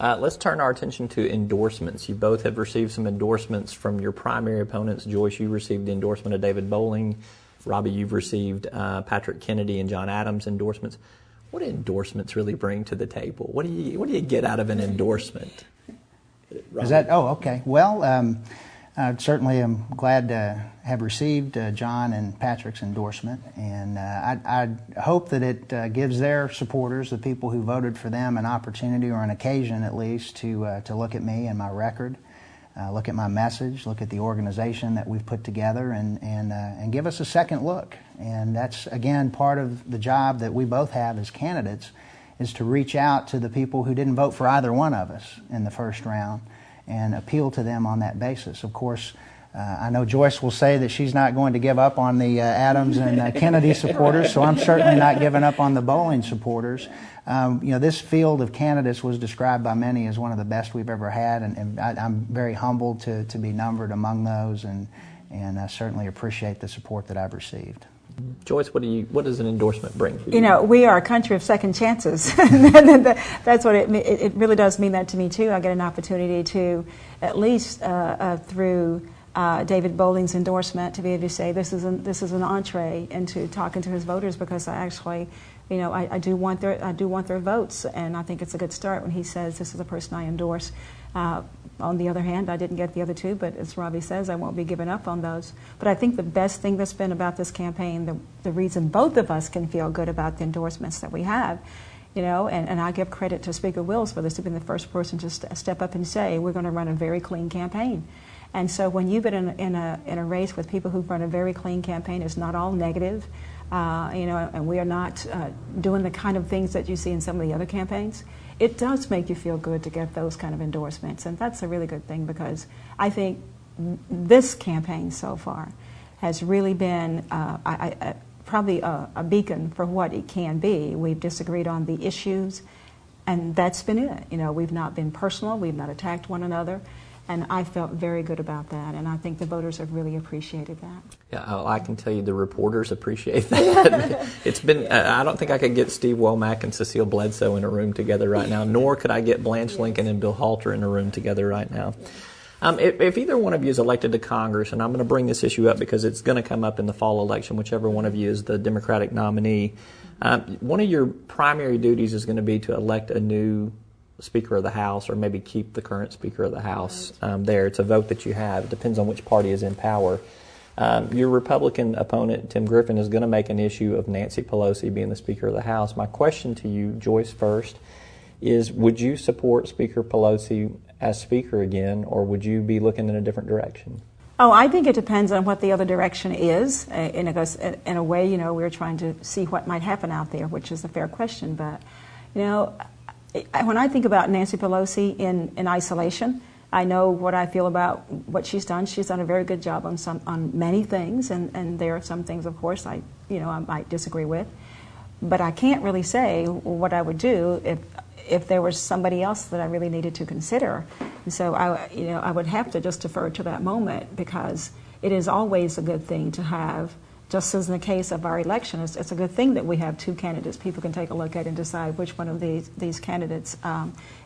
Let's turn our attention to endorsements. You both have received some endorsements from your primary opponents. Joyce, you received the endorsement of David Bowling. Robbie, you've received Patrick Kennedy and John Adams endorsements. What do endorsements really bring to the table? What do you get out of an endorsement? Robbie? Is that? Oh, okay. Well, I certainly am glad to have received John and Patrick's endorsement, and I hope that it gives their supporters, the people who voted for them, an opportunity or an occasion at least to look at me and my record, look at my message, look at the organization that we've put together, and give us a second look. And that's, again, part of the job that we both have as candidates, is to reach out to the people who didn't vote for either one of us in the first round and appeal to them on that basis. Of course, I know Joyce will say that she's not going to give up on the Adams and Kennedy supporters, so I'm certainly not giving up on the Bowling supporters. This field of candidates was described by many as one of the best we've ever had, and I'm very humbled to be numbered among those, and I certainly appreciate the support that I've received. Joyce, what does an endorsement bring for you? We are a country of second chances. That's what it really does mean that to me too. I get an opportunity to, at least through David Bowling's endorsement, to be able to say this is an entree into talking to his voters, because I actually, I do want their votes, and I think it's a good start when he says this is a person I endorse. On the other hand, I didn't get the other two, but as Robbie says, I won't be giving up on those. But I think the best thing that's been about this campaign, the reason both of us can feel good about the endorsements that we have, and I give credit to Speaker Wills for this, to be the first person to step up and say, we're going to run a very clean campaign. And so when you've been in a race with people who've run a very clean campaign, it's not all negative, and we are not doing the kind of things that you see in some of the other campaigns. It does make you feel good to get those kind of endorsements, and that's a really good thing, because I think this campaign so far has really been probably a beacon for what it can be. We've disagreed on the issues, and that's been it. We've not been personal, we've not attacked one another, and I felt very good about that, and I think the voters have really appreciated that. Yeah, I can tell you the reporters appreciate that. It's been, I don't think I could get Steve Womack and Cecile Bledsoe in a room together right now, nor could I get Blanche Lincoln and Bill Halter in a room together right now. If either one of you is elected to Congress, and I'm going to bring this issue up because it's going to come up in the fall election, whichever one of you is the Democratic nominee, one of your primary duties is going to be to elect a new Speaker of the House, or maybe keep the current Speaker of the House there. It's a vote that you have. It depends on which party is in power. Your Republican opponent, Tim Griffin, is going to make an issue of Nancy Pelosi being the Speaker of the House. My question to you, Joyce, first, is would you support Speaker Pelosi as Speaker again, or would you be looking in a different direction? Oh, I think it depends on what the other direction is. In a way, we're trying to see what might happen out there, which is a fair question. But, when I think about Nancy Pelosi in isolation, I know what I feel about what she's done. She's done a very good job on many things, and there are some things, of course, I might disagree with. But I can't really say what I would do if there was somebody else that I really needed to consider. And so I would have to just defer to that moment, because it is always a good thing to have. Just as in the case of our election, it's a good thing that we have two candidates. People can take a look at and decide which one of these candidates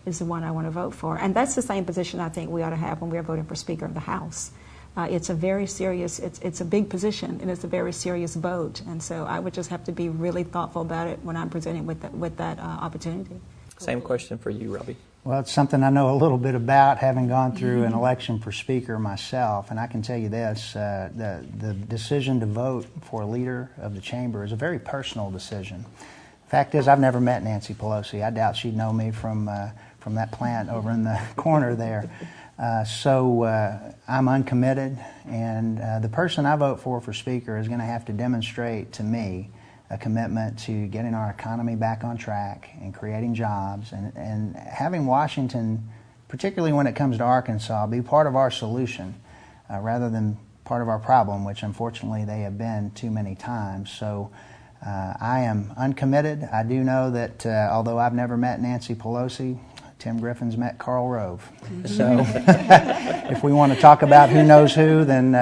is the one I want to vote for. And that's the same position I think we ought to have when we're voting for Speaker of the House. It's a very serious, it's a big position, and it's a very serious vote. And so I would just have to be really thoughtful about it when I'm presented with that opportunity. Same question for you, Robbie. Well, it's something I know a little bit about, having gone through an election for Speaker myself, and I can tell you this, the decision to vote for a leader of the chamber is a very personal decision. Fact is, I've never met Nancy Pelosi. I doubt she'd know me from that plant over in the corner there. So I'm uncommitted, and the person I vote for Speaker is going to have to demonstrate to me a commitment to getting our economy back on track and creating jobs, and having Washington, particularly when it comes to Arkansas, be part of our solution rather than part of our problem, which unfortunately they have been too many times. So I am uncommitted. I do know that although I've never met Nancy Pelosi, Tim Griffin's met Karl Rove. So if we want to talk about who knows who, then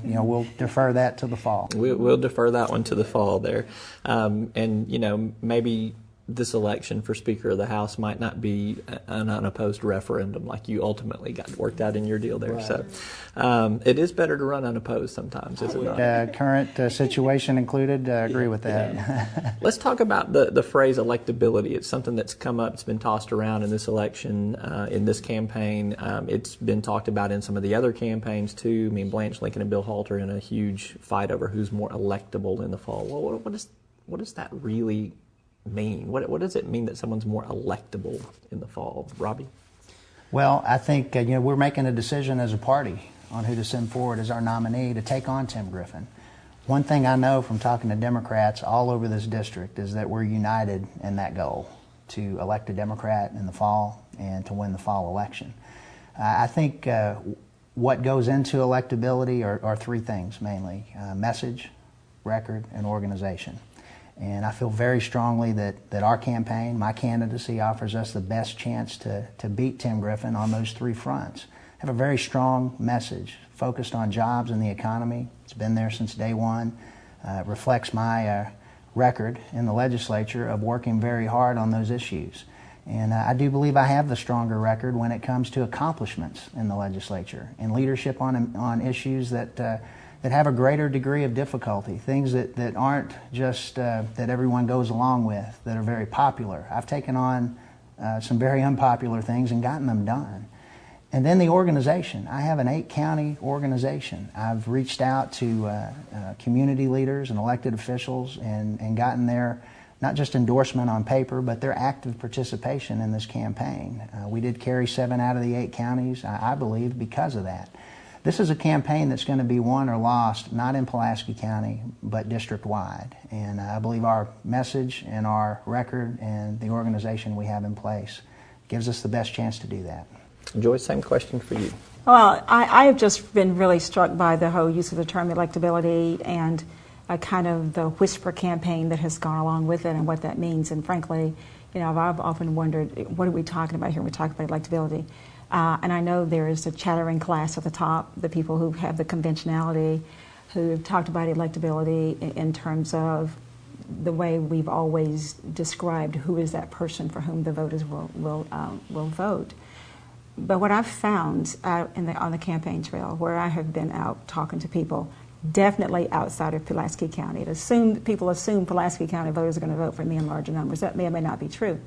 we'll defer that to the fall. We'll defer that one to the fall there. And maybe this election for Speaker of the House might not be an unopposed referendum like you ultimately got worked out in your deal there. Right. So it is better to run unopposed sometimes, is it not? Current situation included, agree with that. Let's talk about the phrase electability. It's something that's come up, it's been tossed around in this election, in this campaign. It's been talked about in some of the other campaigns too. I mean, Blanche Lincoln and Bill Halter in a huge fight over who's more electable in the fall. Well, what does that really mean? What does it mean that someone's more electable in the fall? Robbie? Well, I think we're making a decision as a party on who to send forward as our nominee to take on Tim Griffin. One thing I know from talking to Democrats all over this district is that we're united in that goal to elect a Democrat in the fall and to win the fall election. I think what goes into electability are three things mainly: message, record, and organization. And I feel very strongly that our campaign, my candidacy, offers us the best chance to beat Tim Griffin on those three fronts. I have a very strong message focused on jobs and the economy. It's been there since day one. It reflects my record in the legislature of working very hard on those issues. And I do believe I have the stronger record when it comes to accomplishments in the legislature and leadership on issues that have a greater degree of difficulty, things that aren't just that everyone goes along with, that are very popular. I've taken on some very unpopular things and gotten them done. And then the organization. I have an 8-county organization. I've reached out to community leaders and elected officials and gotten their, not just endorsement on paper, but their active participation in this campaign. We did carry 7 out of the 8 counties, I believe, because of that. This is a campaign that's going to be won or lost, not in Pulaski County, but district-wide. And I believe our message and our record and the organization we have in place gives us the best chance to do that. Joyce, same question for you. Well, I have just been really struck by the whole use of the term electability and kind of the whisper campaign that has gone along with it and what that means. And frankly, I've often wondered, what are we talking about here when we talk about electability? And I know there is a chattering class at the top, the people who have the conventionality, who have talked about electability in terms of the way we've always described who is that person for whom the voters will vote. But what I've found on the campaign trail, where I have been out talking to people, definitely outside of Pulaski County, people assume Pulaski County voters are going to vote for me in larger numbers. That may or may not be true.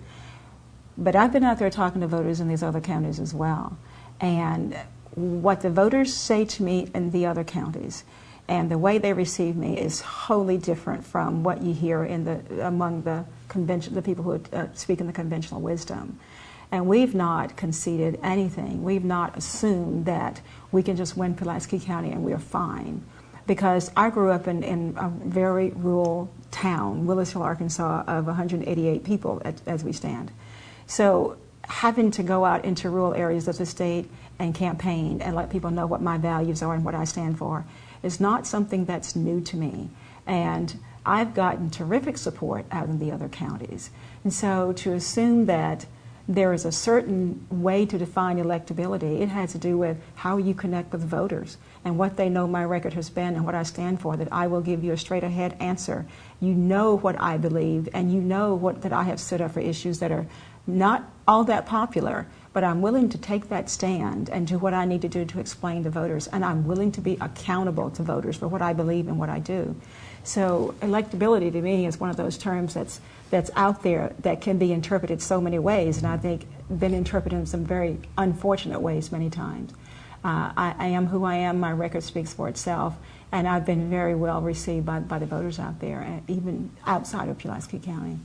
But I've been out there talking to voters in these other counties as well. And what the voters say to me in the other counties and the way they receive me is wholly different from what you hear among the people who speak in the conventional wisdom. And we've not conceded anything. We've not assumed that we can just win Pulaski County and we're fine. Because I grew up in a very rural town, Willisville, Arkansas, of 188 people as we stand. So having to go out into rural areas of the state and campaign and let people know what my values are and what I stand for is not something that's new to me. And I've gotten terrific support out in the other counties. And so to assume that there is a certain way to define electability, it has to do with how you connect with voters and what they know my record has been and what I stand for, that I will give you a straight ahead answer. You know what I believe, and you know that I have stood up for issues that are not all that popular, but I'm willing to take that stand and do what I need to do to explain to voters, and I'm willing to be accountable to voters for what I believe and what I do. So electability to me is one of those terms that's out there that can be interpreted so many ways, and I think been interpreted in some very unfortunate ways many times. I am who I am, my record speaks for itself, and I've been very well received by the voters out there, and even outside of Pulaski County.